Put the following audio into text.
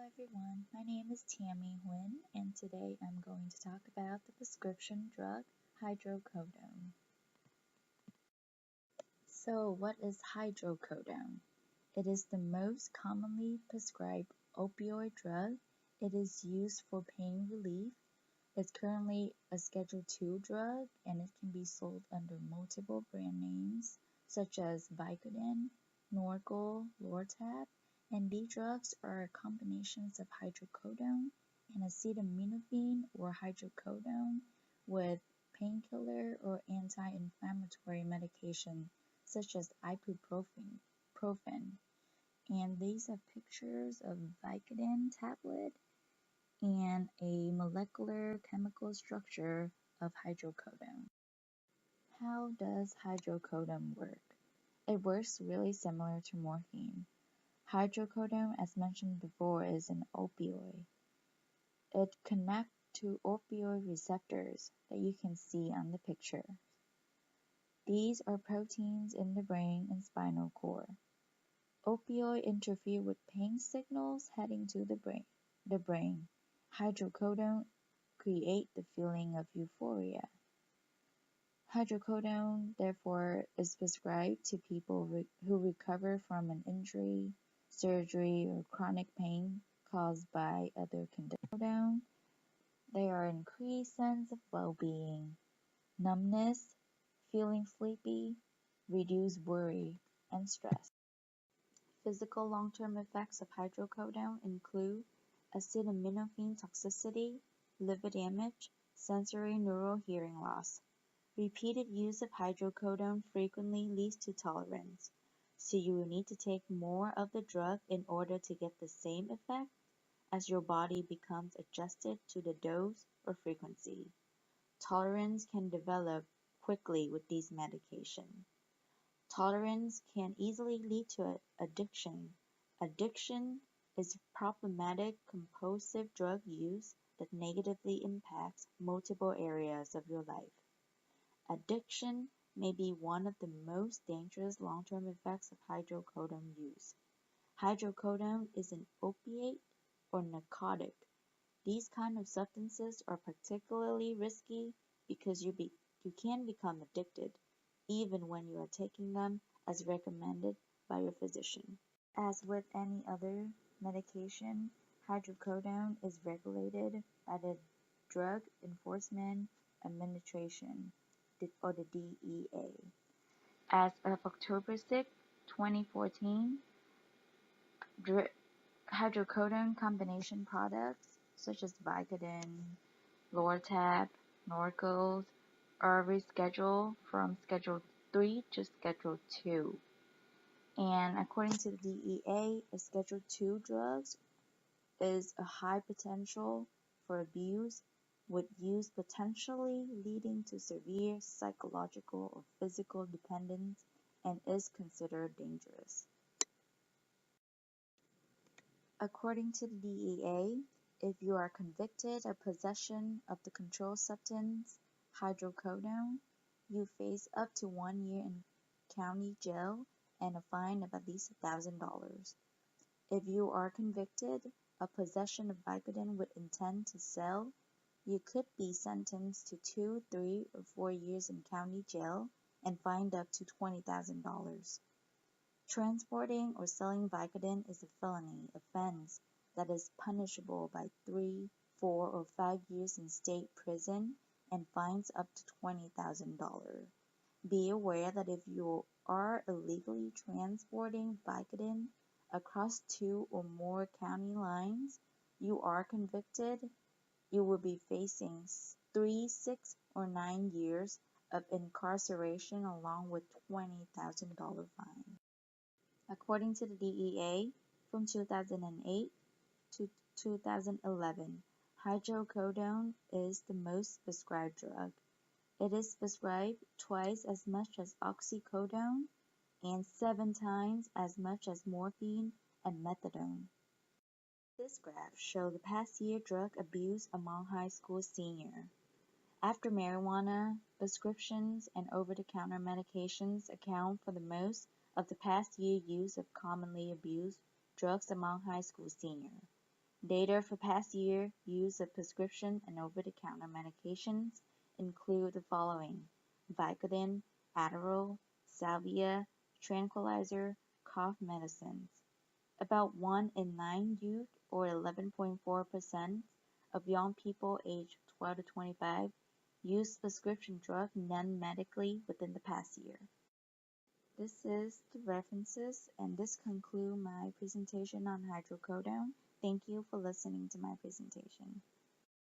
everyone, my name is Tammy Nguyen, and today I'm going to talk about the prescription drug hydrocodone. So, what is hydrocodone? It is the most commonly prescribed opioid drug. It is used for pain relief. It's currently a Schedule II drug, and it can be sold under multiple brand names such as Vicodin, Norco, Lortab, and these drugs are combinations of hydrocodone and acetaminophen or hydrocodone with painkiller or anti-inflammatory medication such as ibuprofen. And these are pictures of Vicodin tablet and a molecular chemical structure of hydrocodone. How does hydrocodone work? It works really similar to morphine. Hydrocodone, as mentioned before, is an opioid. It connects to opioid receptors that you can see on the picture. These are proteins in the brain and spinal cord. Opioid interfere with pain signals heading to the brain. Hydrocodone create the feeling of euphoria. Hydrocodone, therefore, is prescribed to people who recover from an injury, surgery, or chronic pain caused by other conditions. They are increased sense of well-being, numbness, feeling sleepy, reduced worry, and stress. Physical long-term effects of hydrocodone include acetaminophen toxicity, liver damage, sensory neural hearing loss. Repeated use of hydrocodone frequently leads to tolerance, so you will need to take more of the drug in order to get the same effect as your body becomes adjusted to the dose or frequency. Tolerance can develop quickly with these medications. Tolerance can easily lead to addiction. Addiction is problematic compulsive drug use that negatively impacts multiple areas of your life. Addiction may be one of the most dangerous long-term effects of hydrocodone use. Hydrocodone is an opiate or narcotic. These kind of substances are particularly risky because you can become addicted even when you are taking them as recommended by your physician. As with any other medication, hydrocodone is regulated by the Drug Enforcement Administration, or the DEA. As of October 6, 2014, hydrocodone combination products such as Vicodin, Lortab, Norcos are rescheduled from Schedule 3 to Schedule 2. And according to the DEA, a Schedule 2 drugs is a high potential for abuse, with use potentially leading to severe psychological or physical dependence, and is considered dangerous. According to the DEA, if you are convicted of possession of the controlled substance hydrocodone, you face up to 1 year in county jail and a fine of at least $1,000. If you are convicted of possession of Vicodin with intent to sell, you could be sentenced to 2, 3, or 4 years in county jail and fined up to $20,000. Transporting or selling Vicodin is a felony offense that is punishable by 3, 4, or 5 years in state prison and fines up to $20,000. Be aware that if you are illegally transporting Vicodin across 2 or more county lines, you are convicted, you will be facing 3, 6, or 9 years of incarceration along with $20,000 fine. According to the DEA, from 2008 to 2011, hydrocodone is the most prescribed drug. It is prescribed twice as much as oxycodone and 7 times as much as morphine and methadone. This graph shows the past year drug abuse among high school seniors. After marijuana, prescriptions and over-the-counter medications account for the most of the past year use of commonly abused drugs among high school seniors. Data for past year use of prescription and over-the-counter medications include the following: Vicodin, Adderall, Salvia, tranquilizer, cough medicines. About 1 in 9 youth, or 11.4%, of young people aged 12 to 25 used prescription drug non-medically within the past year. This is the references, and this concludes my presentation on hydrocodone. Thank you for listening to my presentation.